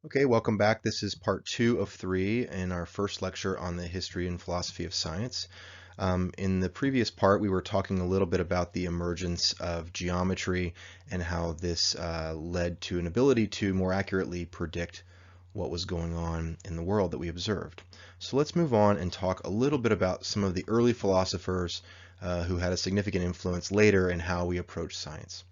Okay, welcome back. This is part 2 of 3 in our first lecture on the history and philosophy of science. In the previous part, we were talking a little bit about the emergence of geometry and how this led to an ability to more accurately predict what was going on in the world that we observed. So let's move on and talk a little bit about some of the early philosophers who had a significant influence later in how we approach science.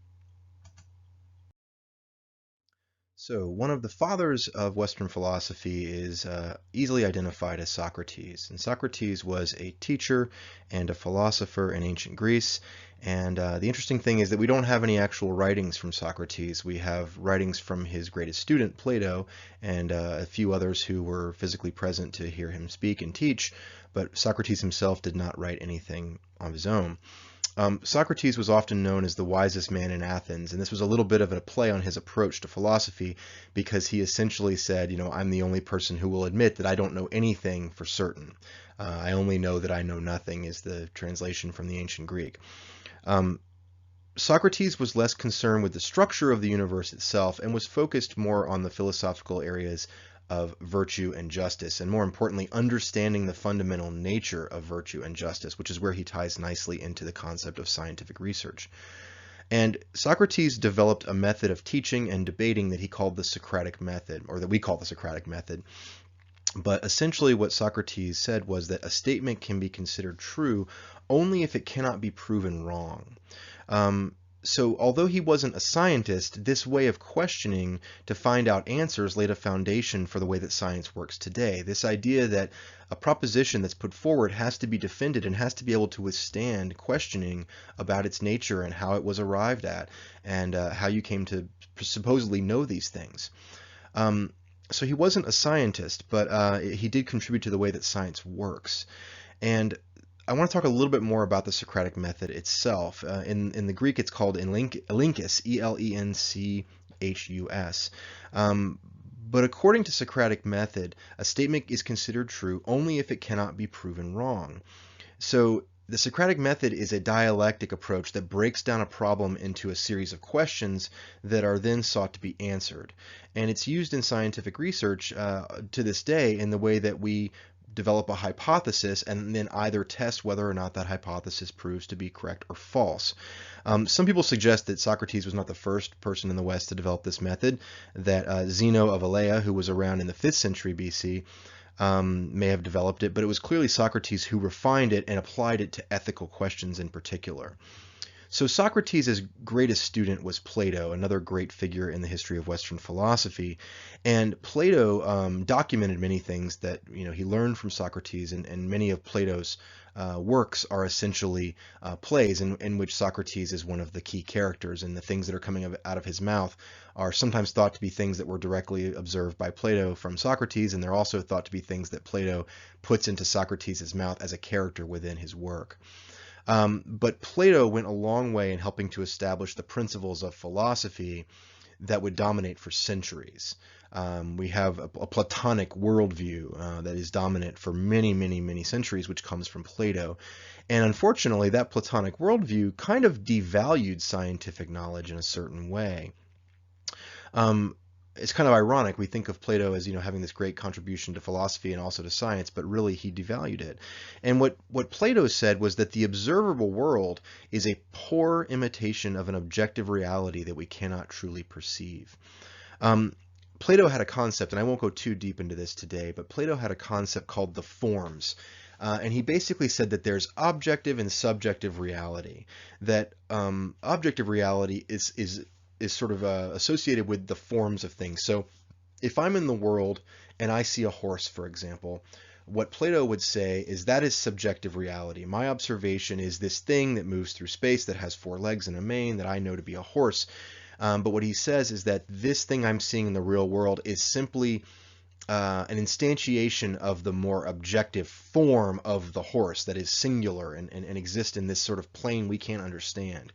So, one of the fathers of Western philosophy is easily identified as Socrates. And Socrates was a teacher and a philosopher in ancient Greece. And the interesting thing is that we don't have any actual writings from Socrates. We have writings from his greatest student, Plato, and a few others who were physically present to hear him speak and teach. But Socrates himself did not write anything of his own. Socrates was often known as the wisest man in Athens, and this was a little bit of a play on his approach to philosophy because he essentially said, I'm the only person who will admit that I don't know anything for certain. I only know that I know nothing is the translation from the ancient Greek. Um, Socrates was less concerned with the structure of the universe itself and was focused more on the philosophical areas of virtue and justice, and more importantly, understanding the fundamental nature of virtue and justice, which is where he ties nicely into the concept of scientific research. And Socrates developed a method of teaching and debating that he called the Socratic method, or that we call the Socratic method. But essentially what Socrates said was that a statement can be considered true only if it cannot be proven wrong. So although he wasn't a scientist, this way of questioning to find out answers laid a foundation for the way that science works today. This idea that a proposition that's put forward has to be defended and has to be able to withstand questioning about its nature and how it was arrived at and how you came to supposedly know these things. So he wasn't a scientist, but he did contribute to the way that science works. And I want to talk a little bit more about the Socratic method itself. In the Greek, it's called elenchus, Elenchus. But according to Socratic method, a statement is considered true only if it cannot be proven wrong. So the Socratic method is a dialectic approach that breaks down a problem into a series of questions that are then sought to be answered. And it's used in scientific research to this day in the way that we develop a hypothesis and then either test whether or not that hypothesis proves to be correct or false. Some people suggest that Socrates was not the first person in the West to develop this method, that Zeno of Elea, who was around in the 5th century BC, may have developed it, but it was clearly Socrates who refined it and applied it to ethical questions in particular. So Socrates' greatest student was Plato, another great figure in the history of Western philosophy. And Plato documented many things that he learned from Socrates, and many of Plato's works are essentially plays in which Socrates is one of the key characters, and the things that are coming out of his mouth are sometimes thought to be things that were directly observed by Plato from Socrates, and they're also thought to be things that Plato puts into Socrates' mouth as a character within his work. But Plato went a long way in helping to establish the principles of philosophy that would dominate for centuries. We have a Platonic worldview that is dominant for many, many, many centuries, which comes from Plato. And unfortunately, that Platonic worldview kind of devalued scientific knowledge in a certain way. Um, it's kind of ironic. We think of Plato as having this great contribution to philosophy and also to science, but really he devalued it. And what Plato said was that the observable world is a poor imitation of an objective reality that we cannot truly perceive. Um, Plato had a concept, and I won't go too deep into this today, but Plato had a concept called the forms. And he basically said that there's objective and subjective reality. That objective reality is sort of associated with the forms of things. So if I'm in the world and I see a horse, for example, what Plato would say is that is subjective reality. My observation is this thing that moves through space that has 4 legs and a mane that I know to be a horse. But what he says is that this thing I'm seeing in the real world is simply an instantiation of the more objective form of the horse that is singular and exists in this sort of plane we can't understand.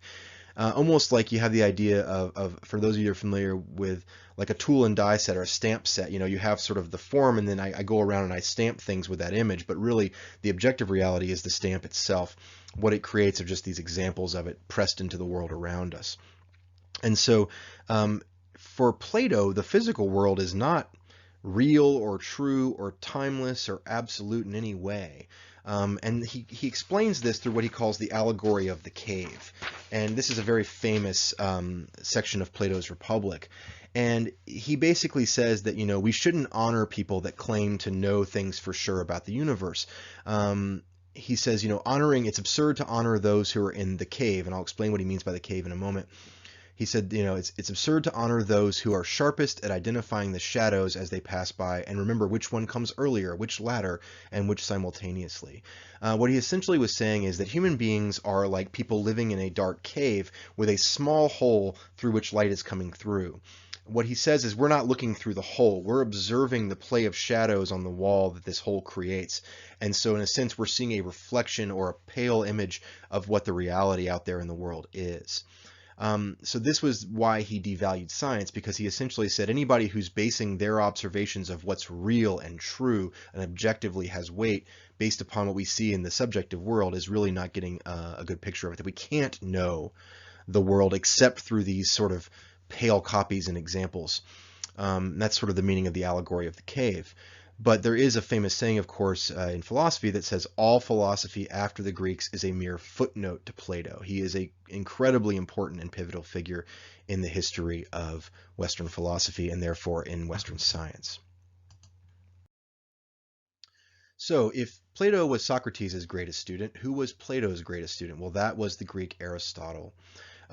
Almost like you have the idea of, for those of you who are familiar with like a tool and die set or a stamp set, you have sort of the form, and then I go around and I stamp things with that image, but really the objective reality is the stamp itself. What it creates are just these examples of it pressed into the world around us. And so for Plato, the physical world is not real or true or timeless or absolute in any way. And he explains this through what he calls the allegory of the cave. And this is a very famous section of Plato's Republic. And he basically says that, we shouldn't honor people that claim to know things for sure about the universe. He says, it's absurd to honor those who are in the cave. And I'll explain what he means by the cave in a moment. He said, it's absurd to honor those who are sharpest at identifying the shadows as they pass by and remember which one comes earlier, which latter, and which simultaneously. What he essentially was saying is that human beings are like people living in a dark cave with a small hole through which light is coming through. What he says is we're not looking through the hole, we're observing the play of shadows on the wall that this hole creates. And so in a sense, we're seeing a reflection or a pale image of what the reality out there in the world is. So this was why he devalued science, because he essentially said anybody who's basing their observations of what's real and true and objectively has weight based upon what we see in the subjective world is really not getting a good picture of it. That we can't know the world except through these sort of pale copies and examples. That's sort of the meaning of the allegory of the cave. But there is a famous saying, of course, in philosophy that says all philosophy after the Greeks is a mere footnote to Plato. He is an incredibly important and pivotal figure in the history of Western philosophy and therefore in Western science. So if Plato was Socrates' greatest student, who was Plato's greatest student? Well, that was the Greek Aristotle.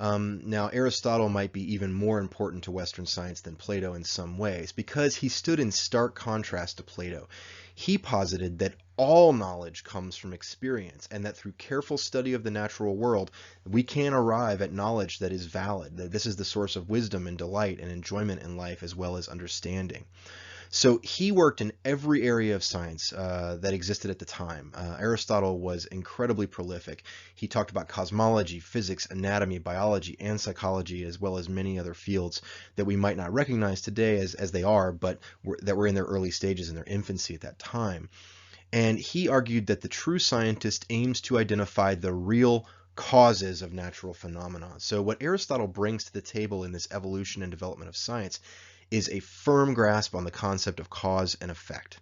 Now, Aristotle might be even more important to Western science than Plato in some ways, because he stood in stark contrast to Plato. He posited that all knowledge comes from experience, and that through careful study of the natural world, we can arrive at knowledge that is valid, that this is the source of wisdom and delight and enjoyment in life as well as understanding. So he worked in every area of science that existed at the time. Aristotle was incredibly prolific. He talked about cosmology, physics, anatomy, biology, and psychology, as well as many other fields that we might not recognize today as they are, but that were in their early stages, in their infancy at that time. And he argued that the true scientist aims to identify the real causes of natural phenomena. So what Aristotle brings to the table in this evolution and development of science is a firm grasp on the concept of cause and effect.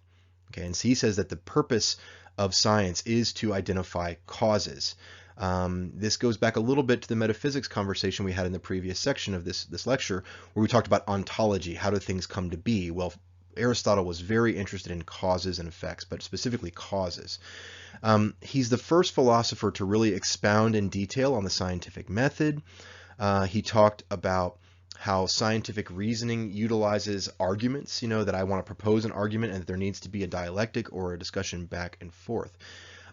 Okay, and so he says that the purpose of science is to identify causes. This goes back a little bit to the metaphysics conversation we had in the previous section of this lecture, where we talked about ontology, how do things come to be? Well, Aristotle was very interested in causes and effects, but specifically causes. He's the first philosopher to really expound in detail on the scientific method. He talked about how scientific reasoning utilizes arguments, that I want to propose an argument and that there needs to be a dialectic or a discussion back and forth.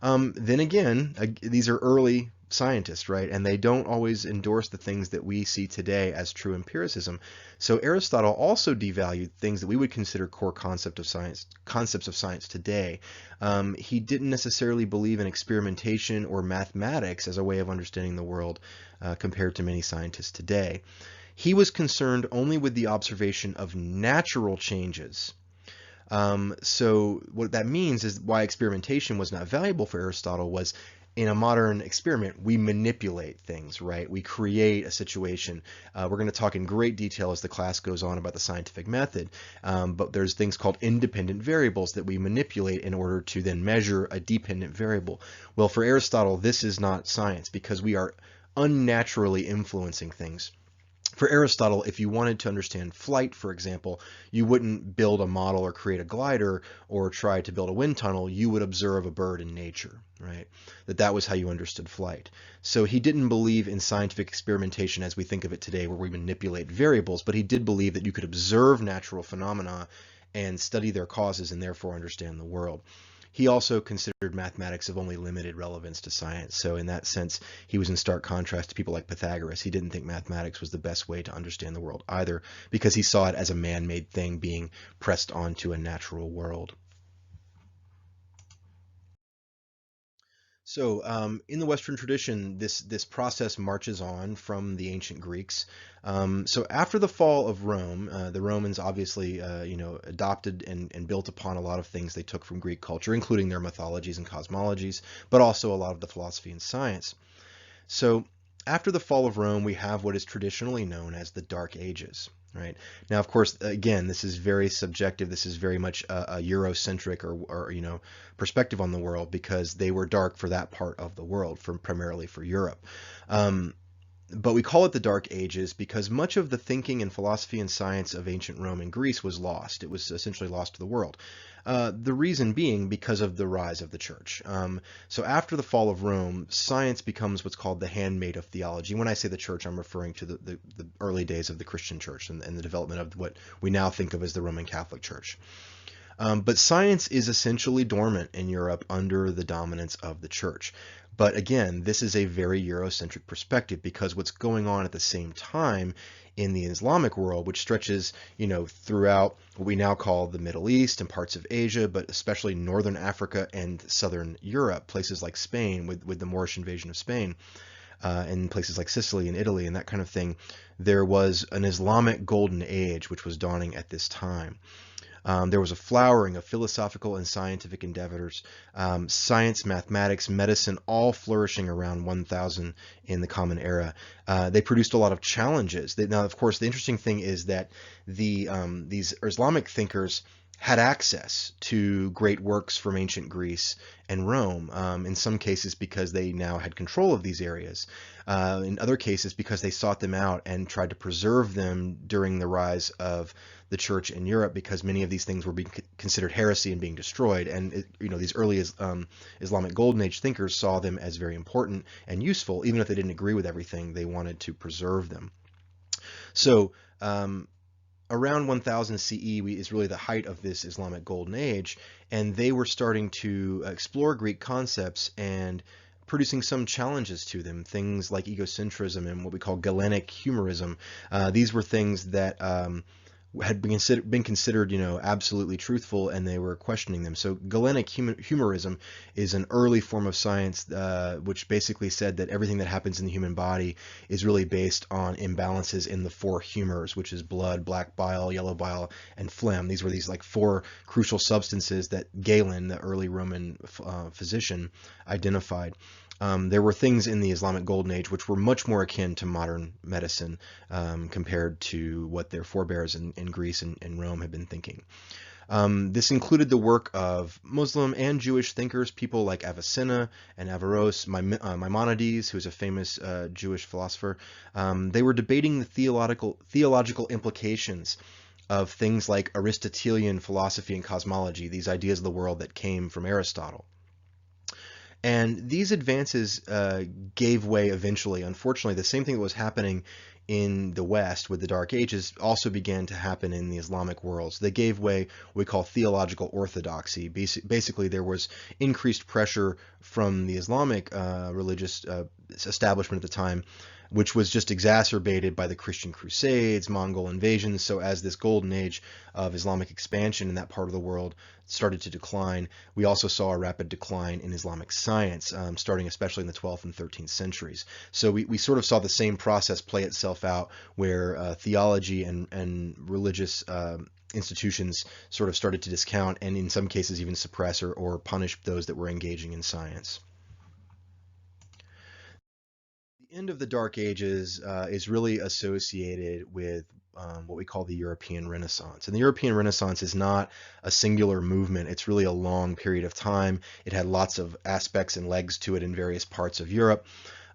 Then again, these are early scientists, right? And they don't always endorse the things that we see today as true empiricism. So Aristotle also devalued things that we would consider core concepts of science today. He didn't necessarily believe in experimentation or mathematics as a way of understanding the world compared to many scientists today. He was concerned only with the observation of natural changes. So what that means is why experimentation was not valuable for Aristotle was in a modern experiment, we manipulate things, right? We create a situation. We're going to talk in great detail as the class goes on about the scientific method, but there's things called independent variables that we manipulate in order to then measure a dependent variable. Well, for Aristotle, this is not science because we are unnaturally influencing things. For Aristotle, if you wanted to understand flight, for example, you wouldn't build a model or create a glider or try to build a wind tunnel. You would observe a bird in nature, right? That was how you understood flight. So he didn't believe in scientific experimentation as we think of it today, where we manipulate variables, but he did believe that you could observe natural phenomena and study their causes and therefore understand the world. He also considered mathematics of only limited relevance to science. So in that sense, he was in stark contrast to people like Pythagoras. He didn't think mathematics was the best way to understand the world either, because he saw it as a man-made thing being pressed onto a natural world. So in the Western tradition, this process marches on from the ancient Greeks. So after the fall of Rome, the Romans obviously adopted and built upon a lot of things they took from Greek culture, including their mythologies and cosmologies, but also a lot of the philosophy and science. So after the fall of Rome, we have what is traditionally known as the Dark Ages. right? Now, of course, again, this is very subjective. This is very much a Eurocentric or perspective on the world, because they were dark for that part of the world, primarily for Europe. Um, but we call it the Dark Ages because much of the thinking and philosophy and science of ancient Rome and Greece was lost. It was essentially lost to the world. The reason being because of the rise of the church. So after the fall of Rome, science becomes what's called the handmaid of theology. When I say the church, I'm referring to the early days of the Christian church and the development of what we now think of as the Roman Catholic Church. But science is essentially dormant in Europe under the dominance of the church. But again, this is a very Eurocentric perspective, because what's going on at the same time in the Islamic world, which stretches, throughout what we now call the Middle East and parts of Asia, but especially Northern Africa and Southern Europe, places like Spain with the Moorish invasion of Spain, and places like Sicily and Italy and that kind of thing, there was an Islamic golden age which was dawning at this time. There was a flowering of philosophical and scientific endeavors, science, mathematics, medicine, all flourishing around 1000 in the Common Era. They produced a lot of challenges. Now, of course, the interesting thing is that these Islamic thinkers had access to great works from ancient Greece and Rome, in some cases because they now had control of these areas, in other cases because they sought them out and tried to preserve them during the rise of the church in Europe, because many of these things were being considered heresy and being destroyed. And these early Islamic Golden Age thinkers saw them as very important and useful, even if they didn't agree with everything. They wanted to preserve them. So around 1000 CE is really the height of this Islamic Golden Age, and they were starting to explore Greek concepts and producing some challenges to them, things like egocentrism and what we call Galenic humorism. These were things that had been considered, absolutely truthful, and they were questioning them. So Galenic humorism is an early form of science which basically said that everything that happens in the human body is really based on imbalances in the four humors, which is blood, black bile, yellow bile, and phlegm. These were like four crucial substances that Galen, the early Roman physician, identified. There were things in the Islamic Golden Age which were much more akin to modern medicine compared to what their forebears in Greece and Rome had been thinking. This included the work of Muslim and Jewish thinkers, people like Avicenna and Averroes, Maimonides, who's a famous Jewish philosopher. They were debating the theological implications of things like Aristotelian philosophy and cosmology, these ideas of the world that came from Aristotle. And these advances gave way eventually. Unfortunately, the same thing that was happening in the West with the Dark Ages also began to happen in the Islamic world. So they gave way what we call theological orthodoxy. Basically, there was increased pressure from the Islamic religious establishment at the time, which was just exacerbated by the Christian Crusades, Mongol invasions. So as this golden age of Islamic expansion in that part of the world started to decline, we also saw a rapid decline in Islamic science, starting especially in the 12th and 13th centuries. So we sort of saw the same process play itself out, where theology and religious institutions sort of started to discount and in some cases even suppress or punish those that were engaging in science. The end of the Dark Ages is really associated with what we call the European Renaissance. And the European Renaissance is not a singular movement. It's really a long period of time. It had lots of aspects and legs to it in various parts of Europe.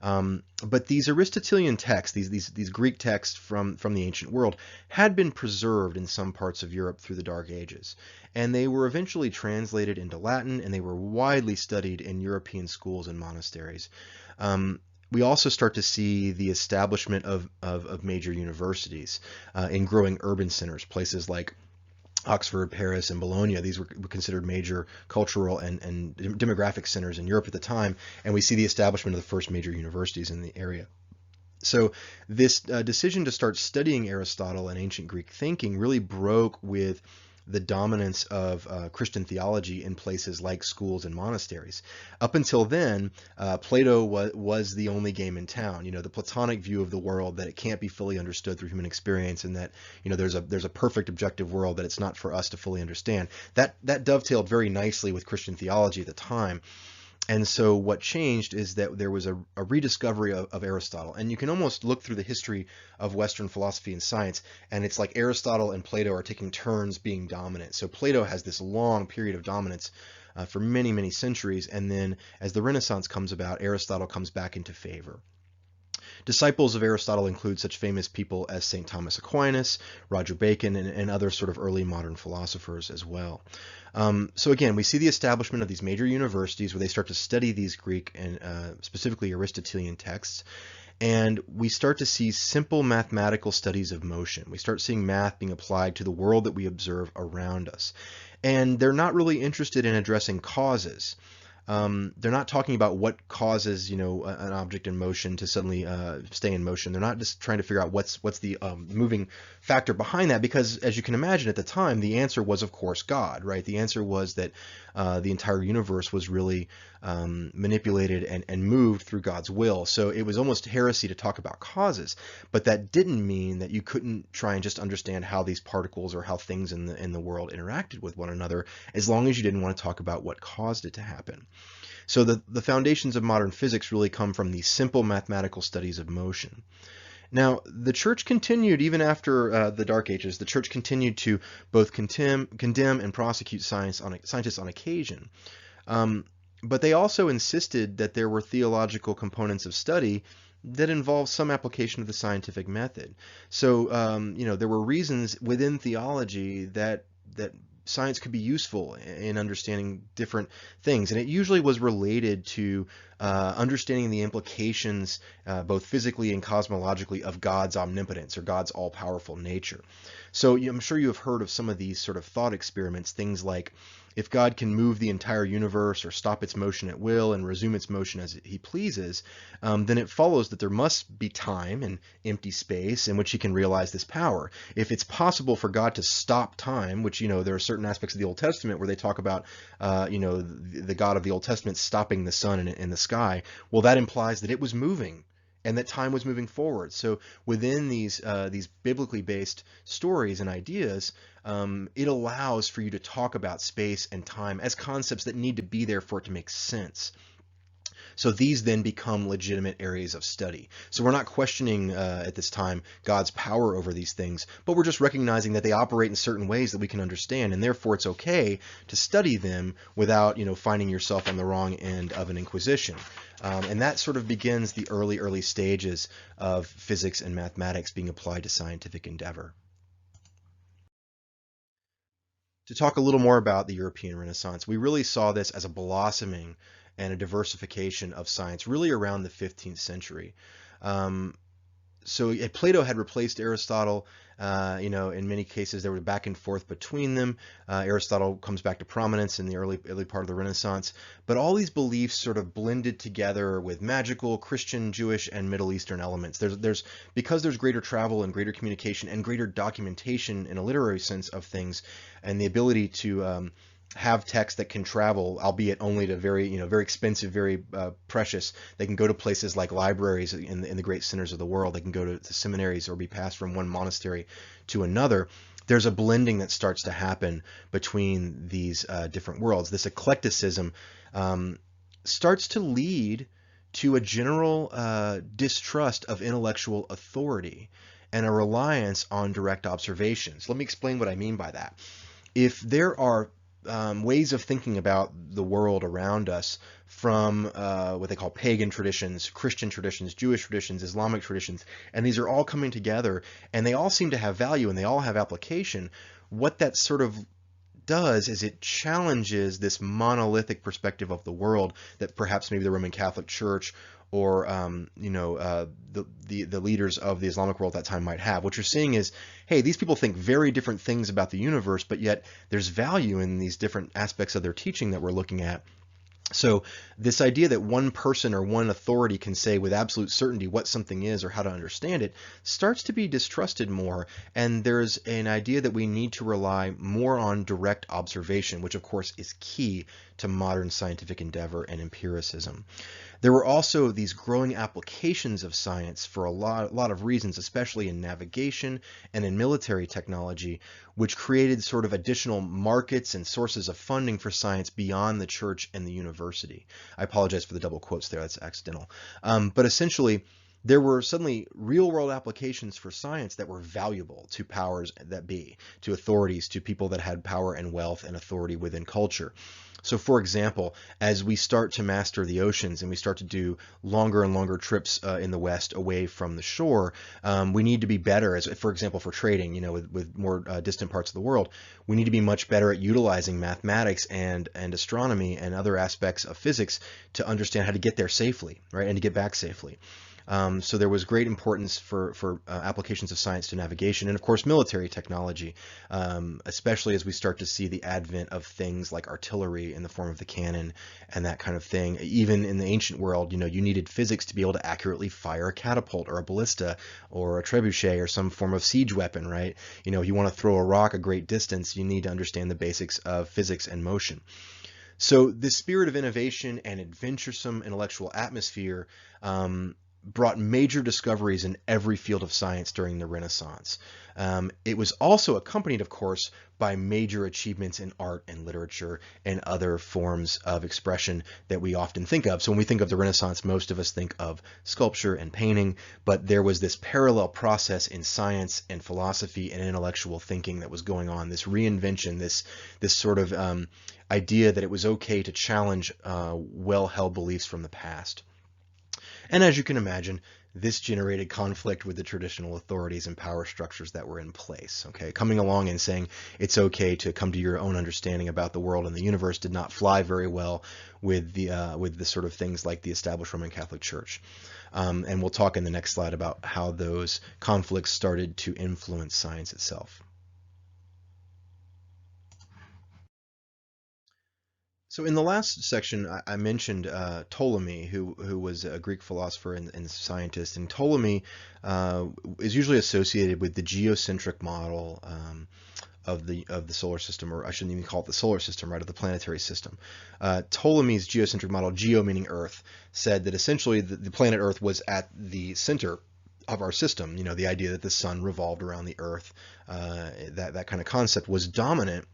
But these Aristotelian texts, these Greek texts from the ancient world, had been preserved in some parts of Europe through the Dark Ages. And they were eventually translated into Latin, and they were widely studied in European schools and monasteries. We also start to see the establishment of major universities in growing urban centers, places like Oxford, Paris, and Bologna. These were considered major cultural and demographic centers in Europe at the time, and we see the establishment of the first major universities in the area. So this decision to start studying Aristotle and ancient Greek thinking really broke with the dominance of Christian theology in places like schools and monasteries. Up until then, Plato was the only game in town. The Platonic view of the world, that it can't be fully understood through human experience, and that there's a perfect objective world that it's not for us to fully understand. That dovetailed very nicely with Christian theology at the time. And so what changed is that there was a rediscovery of Aristotle. And you can almost look through the history of Western philosophy and science, and it's like Aristotle and Plato are taking turns being dominant. So Plato has this long period of dominance for many, many centuries, and then as the Renaissance comes about, Aristotle comes back into favor. Disciples of Aristotle include such famous people as St. Thomas Aquinas, Roger Bacon, and other sort of early modern philosophers as well. So again, we see the establishment of these major universities where they start to study these Greek and specifically Aristotelian texts. And we start to see simple mathematical studies of motion. We start seeing math being applied to the world that we observe around us. And they're not really interested in addressing causes. They're not talking about what causes, an object in motion to suddenly stay in motion. They're not just trying to figure out what's the moving factor behind that, because as you can imagine at the time, the answer was, of course, God, right? The answer was that the entire universe was really manipulated and moved through God's will. So it was almost heresy to talk about causes, but that didn't mean that you couldn't try and just understand how these particles or how things in the world interacted with one another, as long as you didn't want to talk about what caused it to happen. So the foundations of modern physics really come from these simple mathematical studies of motion. Now, the church continued, even after the Dark Ages, the church continued to both condemn and prosecute scientists on occasion. But they also insisted that there were theological components of study that involved some application of the scientific method. So, there were reasons within theology that science could be useful in understanding different things, and it usually was related to understanding the implications, both physically and cosmologically, of God's omnipotence or God's all-powerful nature. So I'm sure you have heard of some of these sort of thought experiments, things like, if God can move the entire universe or stop its motion at will and resume its motion as he pleases, then it follows that there must be time and empty space in which he can realize this power. If it's possible for God to stop time, which, there are certain aspects of the Old Testament where they talk about, the God of the Old Testament stopping the sun in the sky, well, that implies that it was moving and that time was moving forward. So within these biblically based stories and ideas, it allows for you to talk about space and time as concepts that need to be there for it to make sense. So these then become legitimate areas of study. So we're not questioning at this time God's power over these things, but we're just recognizing that they operate in certain ways that we can understand, and therefore it's okay to study them without, finding yourself on the wrong end of an inquisition. And that sort of begins the early stages of physics and mathematics being applied to scientific endeavor. To talk a little more about the European Renaissance, we really saw this as a blossoming and a diversification of science really around the 15th century. So Plato had replaced Aristotle. In many cases there was back and forth between them. Aristotle comes back to prominence in the early part of the Renaissance, but all these beliefs sort of blended together with magical, Christian, Jewish, and Middle Eastern elements. Because there's greater travel and greater communication and greater documentation in a literary sense of things, and the ability to have text that can travel, albeit only to very expensive, very precious. They can go to places like libraries in the great centers of the world. They can go to seminaries or be passed from one monastery to another. There's a blending that starts to happen between these different worlds. This eclecticism starts to lead to a general distrust of intellectual authority and a reliance on direct observations. Let me explain what I mean by that. If there are ways of thinking about the world around us from what they call pagan traditions, Christian traditions, Jewish traditions, Islamic traditions, and these are all coming together, and they all seem to have value and they all have application. What that sort of does is it challenges this monolithic perspective of the world that perhaps maybe the Roman Catholic Church or the leaders of the Islamic world at that time might have. What you're seeing is, hey, these people think very different things about the universe, but yet there's value in these different aspects of their teaching that we're looking at. So this idea that one person or one authority can say with absolute certainty what something is or how to understand it starts to be distrusted more, and there's an idea that we need to rely more on direct observation, which of course is key to modern scientific endeavor and empiricism. There were also these growing applications of science for a lot of reasons, especially in navigation and in military technology, which created sort of additional markets and sources of funding for science beyond the church and the university. I apologize for the double quotes there, that's accidental. But essentially, there were suddenly real-world applications for science that were valuable to powers that be, to authorities, to people that had power and wealth and authority within culture. So for example, as we start to master the oceans and we start to do longer and longer trips in the West away from the shore, we need to be better, as for example, for trading, with more distant parts of the world, we need to be much better at utilizing mathematics and astronomy and other aspects of physics to understand how to get there safely, right, and to get back safely. So there was great importance for applications of science to navigation and, of course, military technology, especially as we start to see the advent of things like artillery in the form of the cannon and that kind of thing. Even in the ancient world, you needed physics to be able to accurately fire a catapult or a ballista or a trebuchet or some form of siege weapon, right? You want to throw a rock a great distance, you need to understand the basics of physics and motion. So this spirit of innovation and adventuresome intellectual atmosphere brought major discoveries in every field of science during the Renaissance. It was also accompanied, of course, by major achievements in art and literature and other forms of expression that we often think of. So when we think of the Renaissance, most of us think of sculpture and painting, but there was this parallel process in science and philosophy and intellectual thinking that was going on, this reinvention, this sort of idea that it was okay to challenge well-held beliefs from the past. And as you can imagine, this generated conflict with the traditional authorities and power structures that were in place. Okay, coming along and saying it's okay to come to your own understanding about the world and the universe did not fly very well with the sort of things like the established Roman Catholic Church. And we'll talk in the next slide about how those conflicts started to influence science itself. So in the last section, I mentioned Ptolemy, who was a Greek philosopher and scientist, and Ptolemy is usually associated with the geocentric model of the solar system, or I shouldn't even call it the solar system, right, of the planetary system. Ptolemy's geocentric model, geo meaning Earth, said that essentially the planet Earth was at the center of our system. The idea that the sun revolved around the Earth, that kind of concept was dominant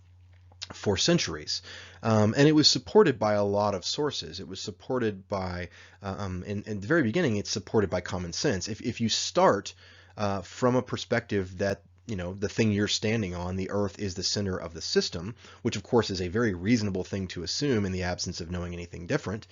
for centuries. And it was supported by a lot of sources. It was supported by, in the very beginning, it's supported by common sense. If you start from a perspective that the thing you're standing on, the Earth, is the center of the system, which of course is a very reasonable thing to assume in the absence of knowing anything different,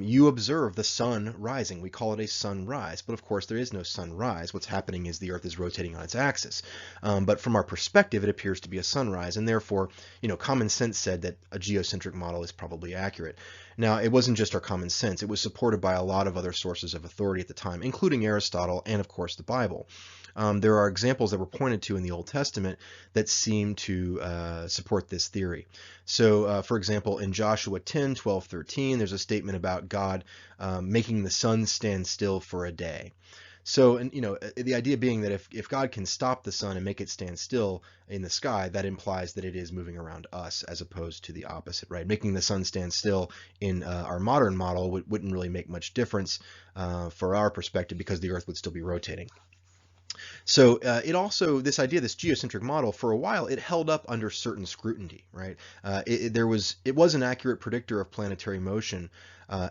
you observe the sun rising. We call it a sunrise, but of course there is no sunrise. What's happening is the Earth is rotating on its axis. But from our perspective, it appears to be a sunrise, and therefore, common sense said that a geocentric model is probably accurate. Now, it wasn't just our common sense. It was supported by a lot of other sources of authority at the time, including Aristotle and, of course, the Bible. There are examples that were pointed to in the Old Testament that seem to support this theory. So, for example, in Joshua 10, 12, 13, there's a statement about God making the sun stand still for a day. So, and the idea being that if God can stop the sun and make it stand still in the sky, that implies that it is moving around us as opposed to the opposite, right? Making the sun stand still in our modern model wouldn't really make much difference for our perspective because the Earth would still be rotating. So it also, this idea, this geocentric model, for a while, it held up under certain scrutiny, right? It was an accurate predictor of planetary motion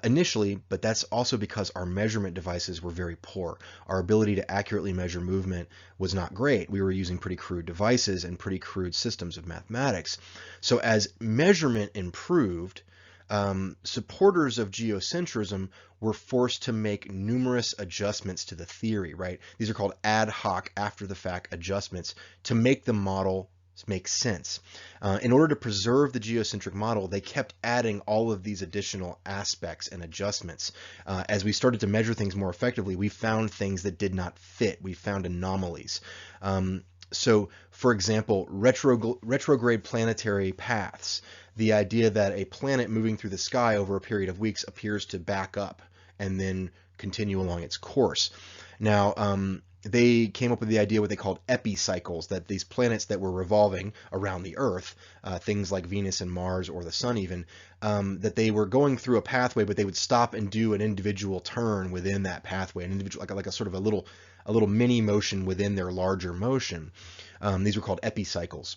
initially, but that's also because our measurement devices were very poor. Our ability to accurately measure movement was not great. We were using pretty crude devices and pretty crude systems of mathematics. So as measurement improved, supporters of geocentrism were forced to make numerous adjustments to the theory, right? These are called ad hoc, after-the-fact adjustments to make the model make sense. In order to preserve the geocentric model, they kept adding all of these additional aspects and adjustments. As we started to measure things more effectively, we found things that did not fit. We found anomalies. So, for example, retrograde planetary paths, the idea that a planet moving through the sky over a period of weeks appears to back up and then continue along its course. Now, they came up with the idea what they called epicycles, that these planets that were revolving around the Earth, things like Venus and Mars or the Sun even, that they were going through a pathway, but they would stop and do an individual turn within that pathway, an individual like a sort of a little mini motion within their larger motion. These were called epicycles.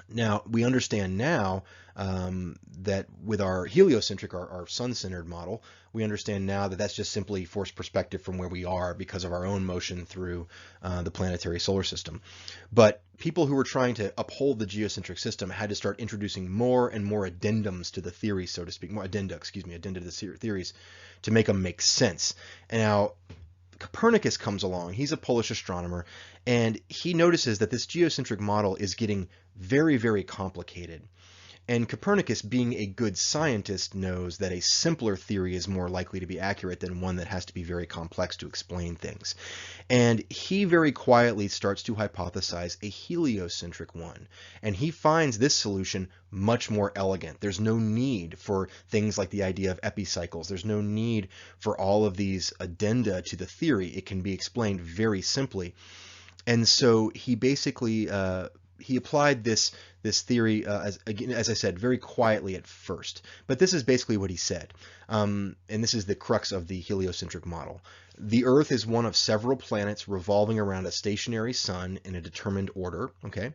Now, we understand now that with our heliocentric, our sun-centered model, we understand now that that's just simply forced perspective from where we are because of our own motion through the planetary solar system. But people who were trying to uphold the geocentric system had to start introducing more and more addendums to the theory, so to speak, more addenda, excuse me, addenda to the theories to make them make sense. And now, Copernicus comes along. He's a Polish astronomer, and he notices that this geocentric model is getting very, very complicated. And Copernicus, being a good scientist, knows that a simpler theory is more likely to be accurate than one that has to be very complex to explain things. And he very quietly starts to hypothesize a heliocentric one. And he finds this solution much more elegant. There's no need for things like the idea of epicycles. There's no need for all of these addenda to the theory. It can be explained very simply. And so he basically he applied this theory, as I said, very quietly at first. But this is basically what he said. And this is the crux of the heliocentric model. The Earth is one of several planets revolving around a stationary sun in a determined order, okay?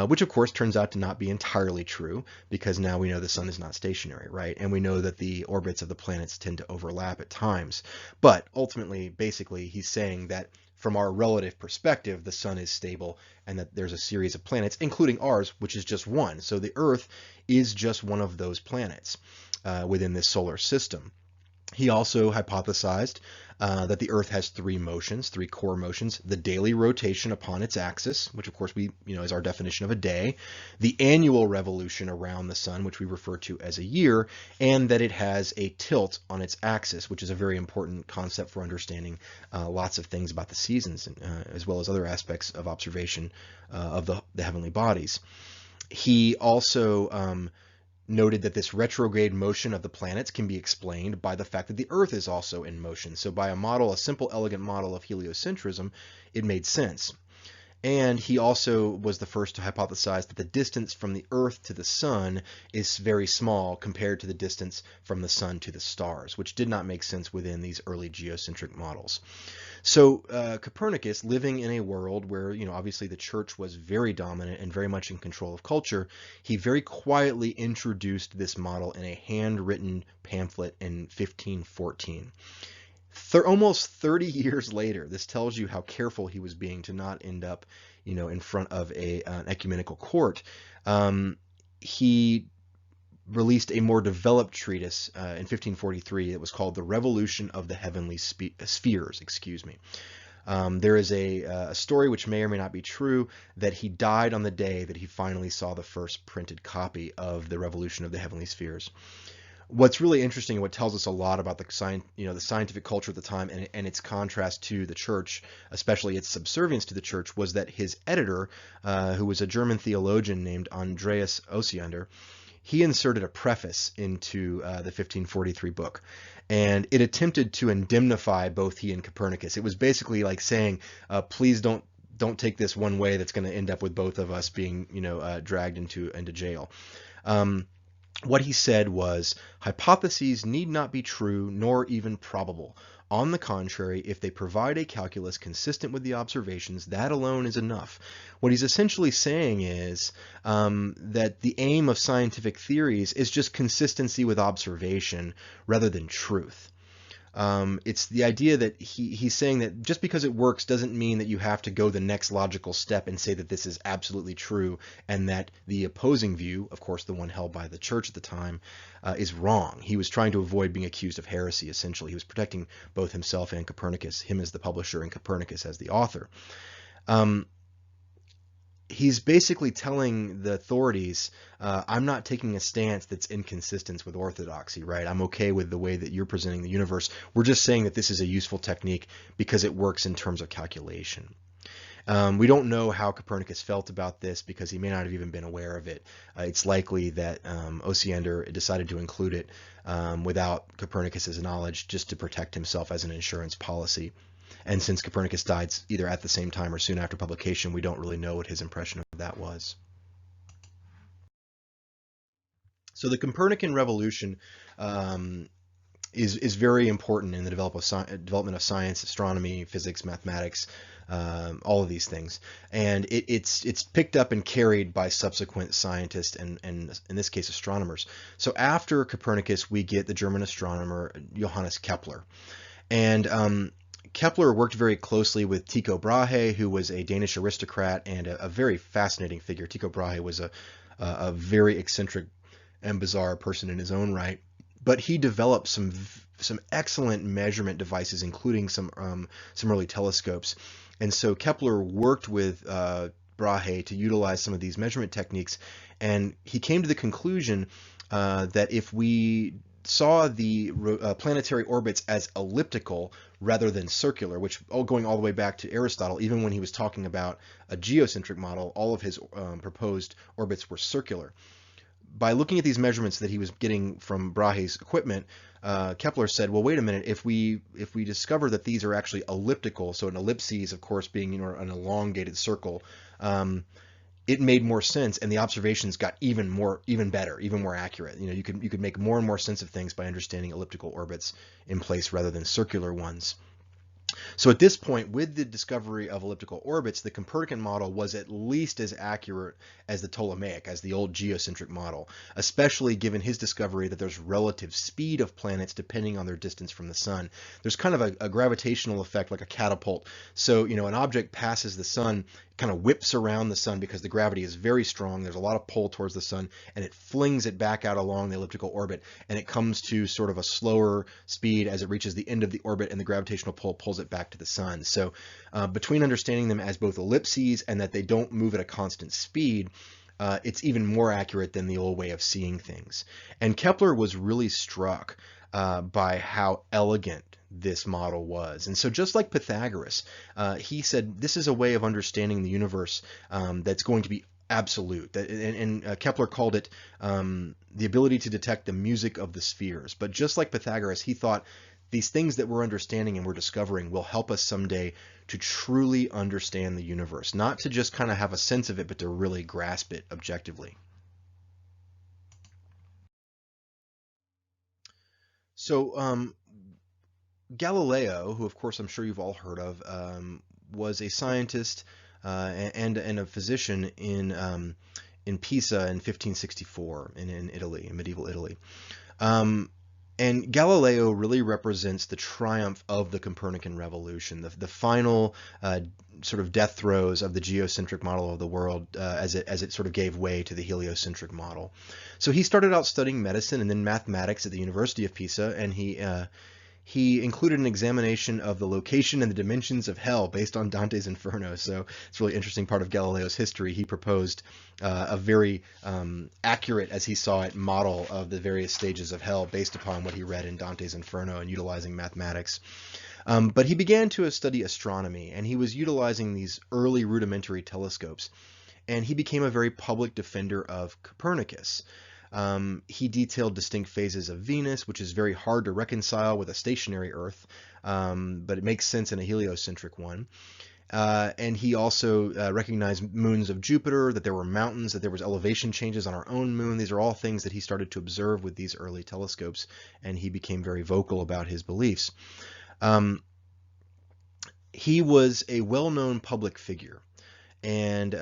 Which of course turns out to not be entirely true, because now we know the sun is not stationary, right? And we know that the orbits of the planets tend to overlap at times. But ultimately, basically, he's saying that from our relative perspective, the sun is stable and that there's a series of planets, including ours, which is just one. So the Earth is just one of those planets within this solar system. He also hypothesized that the Earth has three motions, three core motions: the daily rotation upon its axis, which of course is our definition of a day; the annual revolution around the sun, which we refer to as a year; and that it has a tilt on its axis, which is a very important concept for understanding lots of things about the seasons, as well as other aspects of observation of the heavenly bodies. He also noted that this retrograde motion of the planets can be explained by the fact that the Earth is also in motion. So by a simple, elegant model of heliocentrism, it made sense. And he also was the first to hypothesize that the distance from the Earth to the sun is very small compared to the distance from the sun to the stars, which did not make sense within these early geocentric models. So Copernicus, living in a world where, obviously the church was very dominant and very much in control of culture, he very quietly introduced this model in a handwritten pamphlet in 1514. Almost 30 years later, this tells you how careful he was being to not end up, in front of an ecumenical court. He released a more developed treatise in 1543. It was called The Revolution of the Heavenly Spheres. There is a story, which may or may not be true, that he died on the day that he finally saw the first printed copy of The Revolution of the Heavenly Spheres. What's really interesting and what tells us a lot about the scientific culture at the time and its contrast to the church, especially its subservience to the church, was that his editor, who was a German theologian named Andreas Osiander, he inserted a preface into the 1543 book, and it attempted to indemnify both he and Copernicus. It was basically like saying, please don't take this one way that's going to end up with both of us being dragged into jail. What he said was, hypotheses need not be true nor even probable. On the contrary, if they provide a calculus consistent with the observations, that alone is enough. What he's essentially saying is that the aim of scientific theories is just consistency with observation rather than truth. It's the idea that he's saying that just because it works doesn't mean that you have to go the next logical step and say that this is absolutely true, and that the opposing view, of course the one held by the church at the time, is wrong. He was trying to avoid being accused of heresy, essentially. He was protecting both himself and Copernicus, him as the publisher and Copernicus as the author. He's basically telling the authorities, I'm not taking a stance that's inconsistent with orthodoxy, right? I'm okay with the way that you're presenting the universe. We're just saying that this is a useful technique because it works in terms of calculation. We don't know how Copernicus felt about this because he may not have even been aware of it. It's likely that Osiander decided to include it without Copernicus's knowledge just to protect himself as an insurance policy. And since Copernicus died either at the same time or soon after publication, we don't really know what his impression of that was. So the Copernican revolution is very important in the development of science, astronomy, physics, mathematics, all of these things, and it's picked up and carried by subsequent scientists and in this case astronomers. So after Copernicus, we get the German astronomer Johannes Kepler, and Kepler worked very closely with Tycho Brahe, who was a Danish aristocrat and a very fascinating figure. Tycho Brahe was a very eccentric and bizarre person in his own right. But he developed some excellent measurement devices, including some early telescopes. And so Kepler worked with Brahe to utilize some of these measurement techniques, and he came to the conclusion that if we saw the planetary orbits as elliptical rather than circular, which going all the way back to Aristotle, even when he was talking about a geocentric model, all of his proposed orbits were circular. By looking at these measurements that he was getting from Brahe's equipment, Kepler said, well, wait a minute, if we discover that these are actually elliptical, so an ellipses, of course, being an elongated circle, it made more sense, and the observations got even better, even more accurate. You could make more and more sense of things by understanding elliptical orbits in place rather than circular ones. So at this point, with the discovery of elliptical orbits, the Copernican model was at least as accurate as the Ptolemaic, as the old geocentric model, especially given his discovery that there's relative speed of planets depending on their distance from the sun. There's kind of a gravitational effect, like a catapult. So, an object passes the sun, kind of whips around the sun because the gravity is very strong. There's a lot of pull towards the sun, and it flings it back out along the elliptical orbit, and it comes to sort of a slower speed as it reaches the end of the orbit, and the gravitational pull pulls it back to the sun. So between understanding them as both ellipses and that they don't move at a constant speed, it's even more accurate than the old way of seeing things. And Kepler was really struck by how elegant this model was. And so just like Pythagoras, he said this is a way of understanding the universe that's going to be absolute. And Kepler called it the ability to detect the music of the spheres. But just like Pythagoras, he thought these things that we're understanding and we're discovering will help us someday to truly understand the universe, not to just kind of have a sense of it, but to really grasp it objectively. So Galileo, who of course I'm sure you've all heard of, was a scientist and a physician in Pisa in 1564 in Italy, in medieval Italy. And Galileo really represents the triumph of the Copernican revolution, the final sort of death throes of the geocentric model of the world as it sort of gave way to the heliocentric model. So he started out studying medicine and then mathematics at the University of Pisa, and he included an examination of the location and the dimensions of hell based on Dante's Inferno. So it's a really interesting part of Galileo's history. He proposed a very accurate, as he saw it, model of the various stages of hell based upon what he read in Dante's Inferno and utilizing mathematics. But he began to study astronomy, and he was utilizing these early rudimentary telescopes. And he became a very public defender of Copernicus. He detailed distinct phases of Venus, which is very hard to reconcile with a stationary Earth, but it makes sense in a heliocentric one. And he also recognized moons of Jupiter, that there were mountains, that there was elevation changes on our own moon. These are all things that he started to observe with these early telescopes, and he became very vocal about his beliefs. He was a well-known public figure, and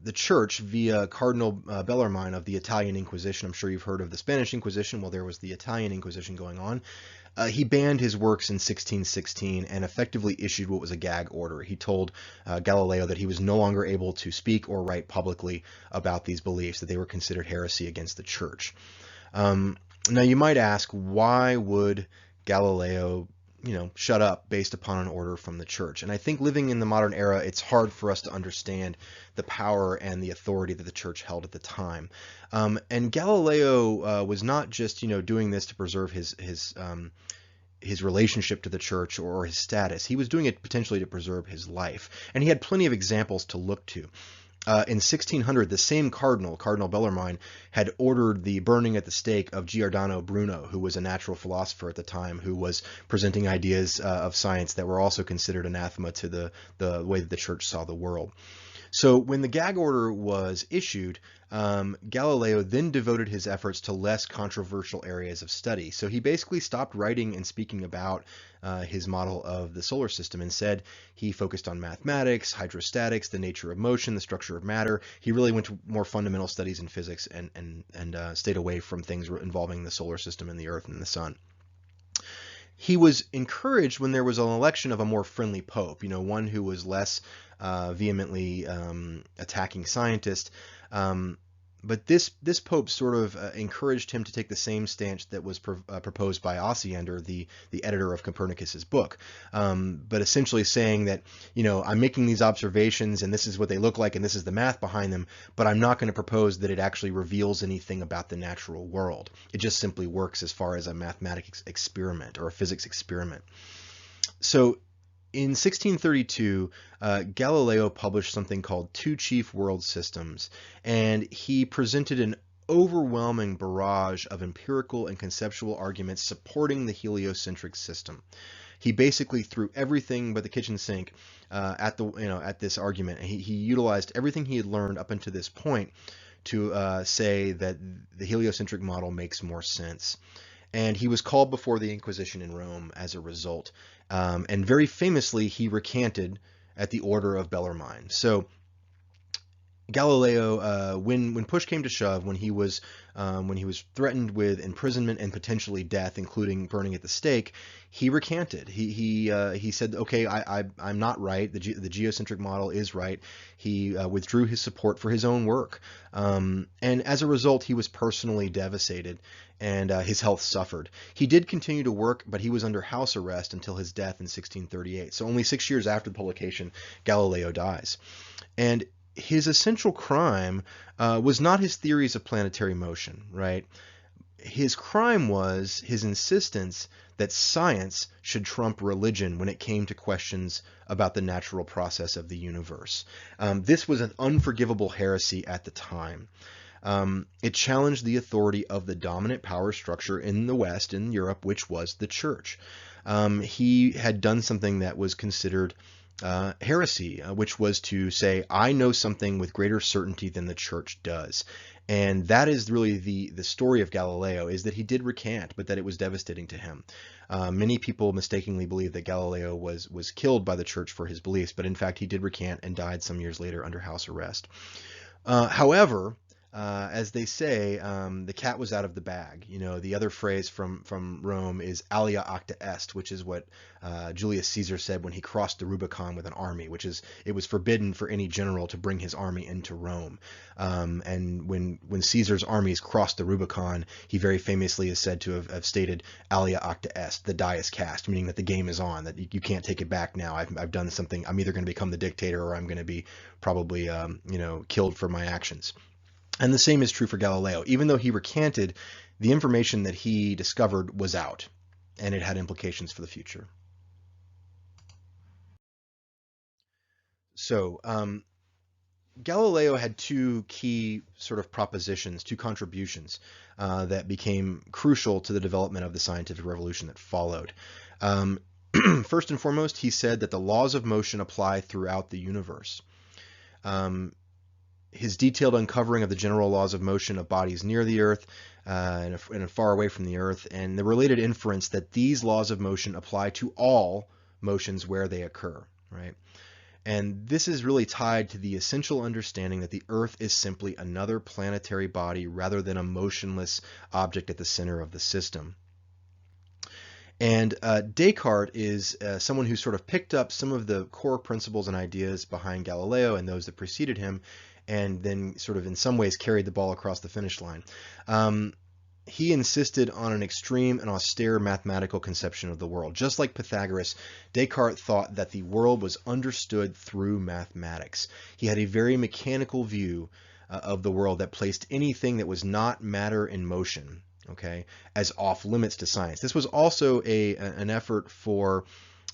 the church, via Cardinal Bellarmine of the Italian Inquisition — I'm sure you've heard of the Spanish Inquisition, well, there was the Italian Inquisition going on — he banned his works in 1616 and effectively issued what was a gag order. He told Galileo that he was no longer able to speak or write publicly about these beliefs, that they were considered heresy against the church. Now you might ask, why would Galileo shut up based upon an order from the church? And I think living in the modern era, it's hard for us to understand the power and the authority that the church held at the time. And Galileo was not just doing this to preserve his relationship to the church or his status. He was doing it potentially to preserve his life, and he had plenty of examples to look to. In 1600, the same Cardinal Bellarmine, had ordered the burning at the stake of Giordano Bruno, who was a natural philosopher at the time, who was presenting ideas of science that were also considered anathema to the way that the church saw the world. So when the gag order was issued, Galileo then devoted his efforts to less controversial areas of study. So he basically stopped writing and speaking about his model of the solar system. Instead, he focused on mathematics, hydrostatics, the nature of motion, the structure of matter. He really went to more fundamental studies in physics and stayed away from things involving the solar system and the Earth and the sun. He was encouraged when there was an election of a more friendly pope, one who was less vehemently attacking scientists. But this pope sort of encouraged him to take the same stance that was proposed by Osiander, the editor of Copernicus's book, but essentially saying that, I'm making these observations and this is what they look like and this is the math behind them, but I'm not going to propose that it actually reveals anything about the natural world. It just simply works as far as a mathematics experiment or a physics experiment. So in 1632, Galileo published something called Two Chief World Systems, and he presented an overwhelming barrage of empirical and conceptual arguments supporting the heliocentric system. He basically threw everything but the kitchen sink at this argument. He utilized everything he had learned up until this point to say that the heliocentric model makes more sense. And he was called before the Inquisition in Rome as a result. And very famously, he recanted at the order of Bellarmine. So Galileo, when push came to shove, when he was threatened with imprisonment and potentially death, including burning at the stake, he recanted. He said, okay, I'm not right. The geocentric model is right. He withdrew his support for his own work, and as a result, he was personally devastated, and his health suffered. He did continue to work, but he was under house arrest until his death in 1638. So only 6 years after the publication, Galileo dies, and his essential crime was not his theories of planetary motion, right? His crime was his insistence that science should trump religion when it came to questions about the natural process of the universe. This was an unforgivable heresy at the time. It challenged the authority of the dominant power structure in the West, in Europe, which was the church. He had done something that was considered heresy, which was to say, I know something with greater certainty than the church does. And that is really the story of Galileo, is that he did recant, but that it was devastating to him. Many people mistakenly believe that Galileo was killed by the church for his beliefs, but in fact he did recant and died some years later under house arrest. However, as they say, the cat was out of the bag. The other phrase from Rome is alia acta est, which is what Julius Caesar said when he crossed the Rubicon with an army, which is it was forbidden for any general to bring his army into Rome. And when Caesar's armies crossed the Rubicon, he very famously is said to have stated alia acta est, the die is cast, meaning that the game is on, that you can't take it back now. I've done something. I'm either going to become the dictator or I'm going to be probably killed for my actions. And the same is true for Galileo. Even though he recanted, the information that he discovered was out, and it had implications for the future. So Galileo had two key sort of propositions, two contributions that became crucial to the development of the scientific revolution that followed. First and foremost, he said that the laws of motion apply throughout the universe. His detailed uncovering of the general laws of motion of bodies near the Earth and far away from the Earth, and the related inference that these laws of motion apply to all motions where they occur, right? And this is really tied to the essential understanding that the Earth is simply another planetary body rather than a motionless object at the center of the system. And Descartes is someone who sort of picked up some of the core principles and ideas behind Galileo and those that preceded him, and then sort of in some ways carried the ball across the finish line. He insisted on an extreme and austere mathematical conception of the world. Just like Pythagoras, Descartes thought that the world was understood through mathematics. He had a very mechanical view of the world that placed anything that was not matter in motion, okay, as off limits to science. This was also an effort for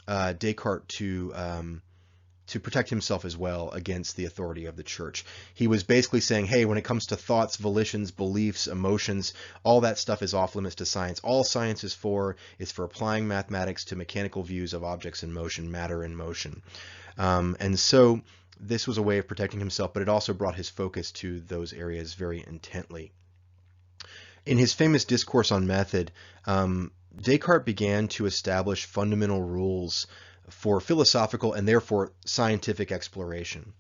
Descartes to to protect himself as well against the authority of the church. He was basically saying, hey, when it comes to thoughts, volitions, beliefs, emotions, all that stuff is off limits to science. All science is for applying mathematics to mechanical views of objects in motion, matter in motion. And so this was a way of protecting himself, but it also brought his focus to those areas very intently. In his famous discourse on method, Descartes began to establish fundamental rules for philosophical and therefore scientific exploration.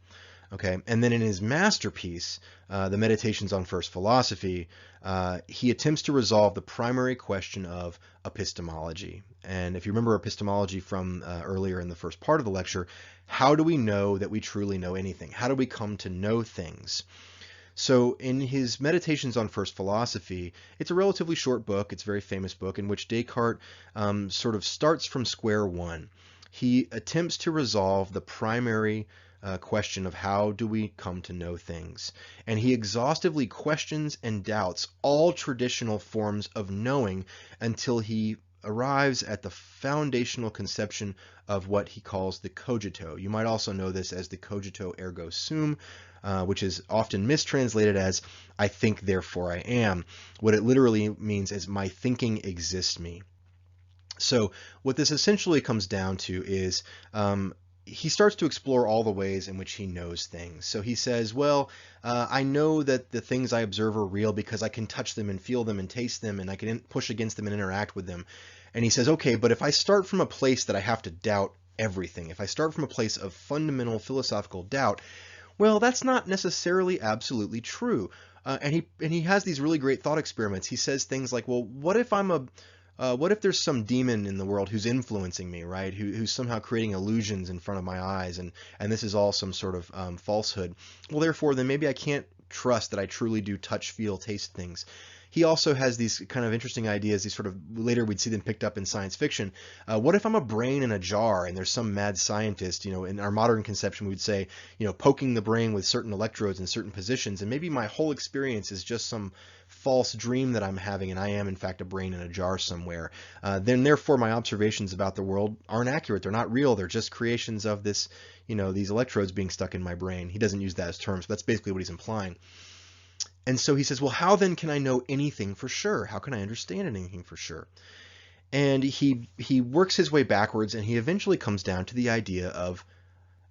Okay, and then in his masterpiece, the Meditations on First Philosophy, he attempts to resolve the primary question of epistemology. And if you remember epistemology from earlier in the first part of the lecture, how do we know that we truly know anything? How do we come to know things? So in his Meditations on First Philosophy, it's a relatively short book, it's a very famous book, in which Descartes sort of starts from square one. He attempts to resolve the primary question of how do we come to know things. And he exhaustively questions and doubts all traditional forms of knowing until he arrives at the foundational conception of what he calls the cogito. You might also know this as the cogito ergo sum, which is often mistranslated as I think therefore I am. What it literally means is my thinking exists me. So what this essentially comes down to is he starts to explore all the ways in which he knows things. So he says, well, I know that the things I observe are real because I can touch them and feel them and taste them, and I can push against them and interact with them. And he says, okay, but if I start from a place that I have to doubt everything, if I start from a place of fundamental philosophical doubt, well, that's not necessarily absolutely true. And he has these really great thought experiments. He says things like, well, what if there's some demon in the world who's influencing me, right? Who's somehow creating illusions in front of my eyes, and this is all some sort of falsehood. Well, therefore, then maybe I can't trust that I truly do touch, feel, taste things. He also has these kind of interesting ideas. These sort of, later we'd see them picked up in science fiction. What if I'm a brain in a jar and there's some mad scientist, in our modern conception we would say, poking the brain with certain electrodes in certain positions, and maybe my whole experience is just some false dream that I'm having, and I am in fact a brain in a jar somewhere. Then therefore my observations about the world aren't accurate. They're not real. They're just creations of this, these electrodes being stuck in my brain. He doesn't use that as terms, but that's basically what he's implying. And so he says, well, how then can I know anything for sure? How can I understand anything for sure? And he works his way backwards, and he eventually comes down to the idea of,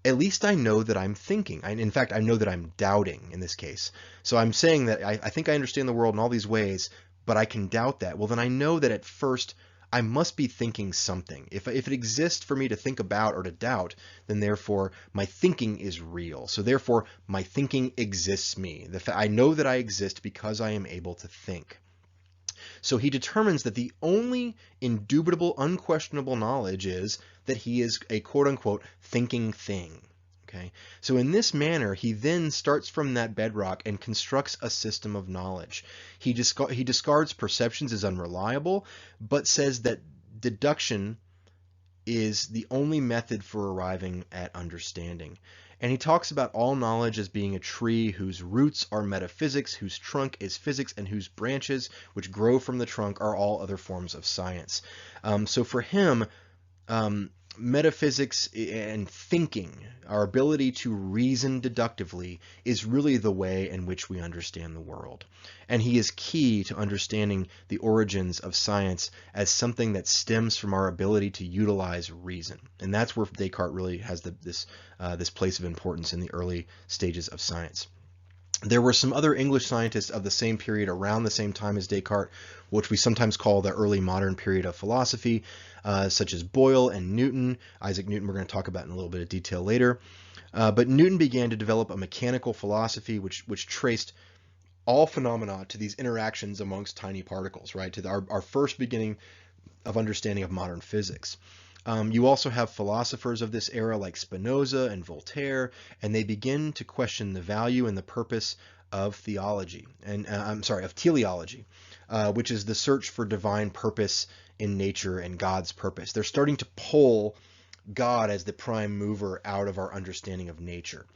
at least I know that I'm thinking. In fact, I know that I'm doubting in this case. So I'm saying that I think I understand the world in all these ways, but I can doubt that. Well, then I know that at first I must be thinking something. If it exists for me to think about or to doubt, then therefore my thinking is real. So therefore my thinking exists me. I know that I exist because I am able to think. So he determines that the only indubitable, unquestionable knowledge is that he is a quote-unquote thinking thing. Okay? So in this manner, he then starts from that bedrock and constructs a system of knowledge. He discards perceptions as unreliable, but says that deduction is the only method for arriving at understanding. And he talks about all knowledge as being a tree whose roots are metaphysics, whose trunk is physics, and whose branches, which grow from the trunk, are all other forms of science. So for him, metaphysics and thinking, our ability to reason deductively, is really the way in which we understand the world. And he is key to understanding the origins of science as something that stems from our ability to utilize reason. And that's where Descartes really has this place of importance in the early stages of science. There were some other English scientists of the same period around the same time as Descartes, which we sometimes call the early modern period of philosophy, such as Boyle and Newton. Isaac Newton we're going to talk about in a little bit of detail later. But Newton began to develop a mechanical philosophy which traced all phenomena to these interactions amongst tiny particles, right? To our first beginning of understanding of modern physics. You also have philosophers of this era like Spinoza and Voltaire, and they begin to question the value and the purpose of theology, and of teleology, which is the search for divine purpose in nature and God's purpose. They're starting to pull God as the prime mover out of our understanding of nature.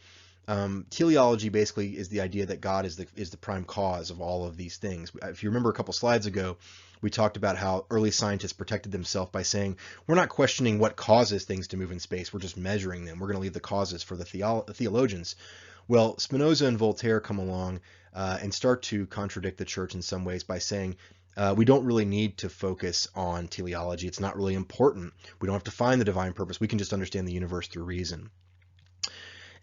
Teleology basically is the idea that God is the prime cause of all of these things. If you remember a couple slides ago, we talked about how early scientists protected themselves by saying, we're not questioning what causes things to move in space, we're just measuring them. We're going to leave the causes for the theologians. Well, Spinoza and Voltaire come along and start to contradict the church in some ways by saying, we don't really need to focus on teleology. It's not really important. We don't have to find the divine purpose. We can just understand the universe through reason.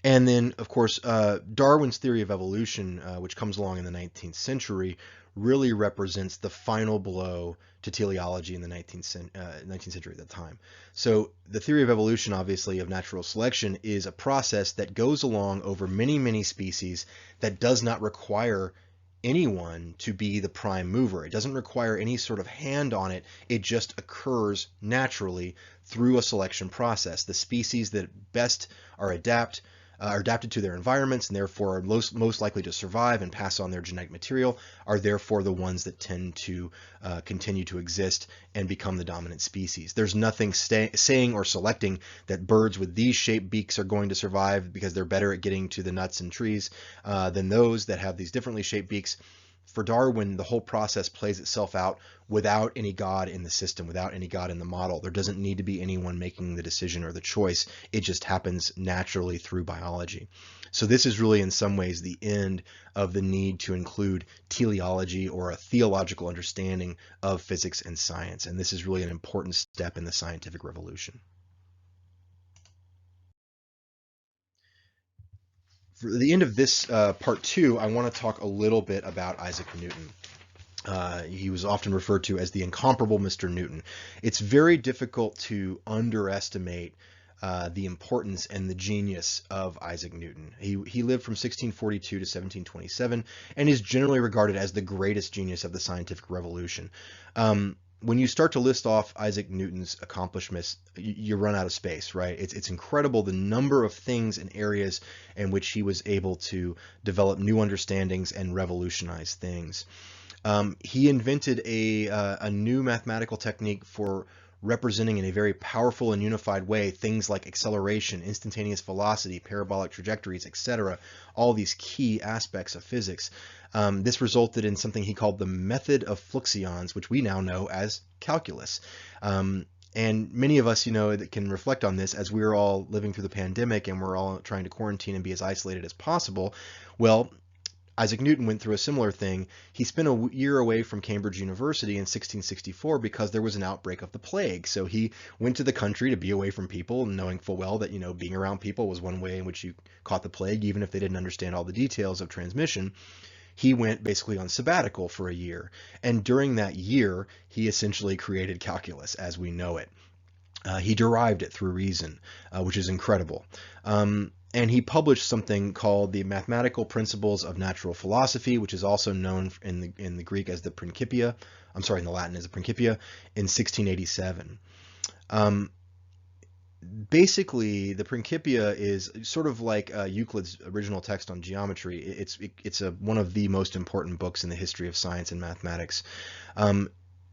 And then, of course, Darwin's theory of evolution, which comes along in the 19th century, really represents the final blow to teleology in the 19th century at that time. So the theory of evolution, obviously, of natural selection is a process that goes along over many, many species that does not require anyone to be the prime mover. It doesn't require any sort of hand on it. It just occurs naturally through a selection process. The species that best are adapted to their environments and therefore are most likely to survive and pass on their genetic material are therefore the ones that tend to continue to exist and become the dominant species. There's nothing saying or selecting that birds with these shaped beaks are going to survive because they're better at getting to the nuts and trees than those that have these differently shaped beaks. For Darwin, the whole process plays itself out without any God in the system, without any God in the model. There doesn't need to be anyone making the decision or the choice. It just happens naturally through biology. So this is really in some ways the end of the need to include teleology or a theological understanding of physics and science. And this is really an important step in the scientific revolution. For the end of this part two, I want to talk a little bit about Isaac Newton. He was often referred to as the incomparable Mr. Newton. It's very difficult to underestimate the importance and the genius of Isaac Newton. He lived from 1642 to 1727 and is generally regarded as the greatest genius of the scientific revolution. When you start to list off Isaac Newton's accomplishments, you run out of space, right? It's incredible the number of things and areas in which he was able to develop new understandings and revolutionize things. He invented a new mathematical technique for representing in a very powerful and unified way things like acceleration, instantaneous velocity, parabolic trajectories, etc., all these key aspects of physics. This resulted in something he called the method of fluxions, which we now know as calculus. And many of us, that can reflect on this as we're all living through the pandemic and we're all trying to quarantine and be as isolated as possible. Well, Isaac Newton went through a similar thing. He spent a year away from Cambridge University in 1664 because there was an outbreak of the plague. So he went to the country to be away from people, knowing full well that, being around people was one way in which you caught the plague, even if they didn't understand all the details of transmission. He went basically on sabbatical for a year. And during that year, he essentially created calculus as we know it. He derived it through reason, which is incredible. And he published something called the Mathematical Principles of Natural Philosophy, which is also known in the Greek as the Principia. I'm sorry, in the Latin as the Principia, in 1687. Basically, the Principia is sort of like Euclid's original text on geometry. It's one of the most important books in the history of science and mathematics.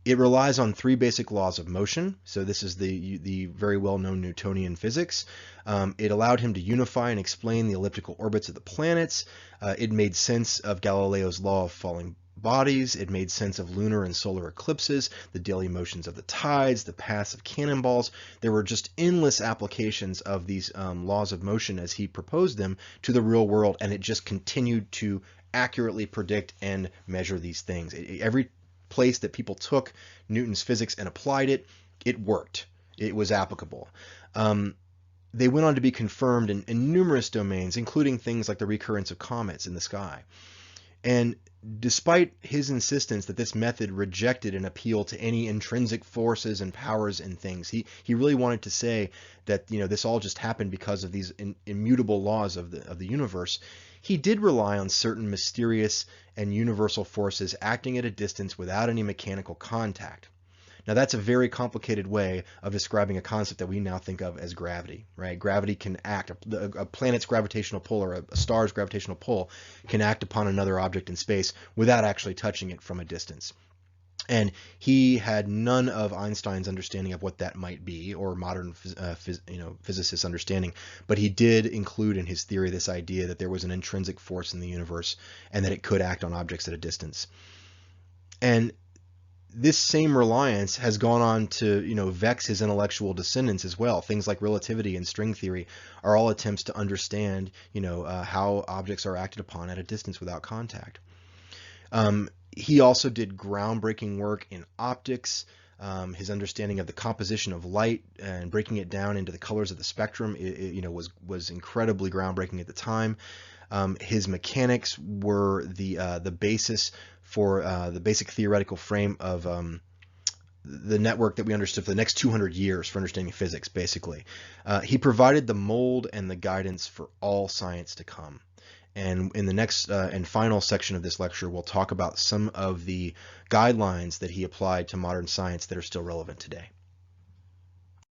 It relies on three basic laws of motion. So this is the very well-known Newtonian physics. It allowed him to unify and explain the elliptical orbits of the planets. It made sense of Galileo's law of falling bodies. It made sense of lunar and solar eclipses, the daily motions of the tides, the paths of cannonballs. There were just endless applications of these laws of motion as he proposed them to the real world, and it just continued to accurately predict and measure these things. Every place that people took Newton's physics and applied it, it worked. It was applicable. They went on to be confirmed in numerous domains, including things like the recurrence of comets in the sky. And despite his insistence that this method rejected an appeal to any intrinsic forces and powers in things, he really wanted to say that this all just happened because of these immutable laws of the universe. He did rely on certain mysterious and universal forces acting at a distance without any mechanical contact. Now that's a very complicated way of describing a concept that we now think of as gravity, right? Gravity can act, a planet's gravitational pull or a star's gravitational pull can act upon another object in space without actually touching it from a distance. And he had none of Einstein's understanding of what that might be, or modern physicists' understanding, but he did include in his theory this idea that there was an intrinsic force in the universe and that it could act on objects at a distance. And this same reliance has gone on to, vex his intellectual descendants as well. Things like relativity and string theory are all attempts to understand, how objects are acted upon at a distance without contact. He also did groundbreaking work in optics. His understanding of the composition of light and breaking it down into the colors of the spectrum, was incredibly groundbreaking at the time. His mechanics were the basis for the basic theoretical frame of the network that we understood for the next 200 years for understanding physics, basically. He provided the mold and the guidance for all science to come. And in the next and final section of this lecture, we'll talk about some of the guidelines that he applied to modern science that are still relevant today.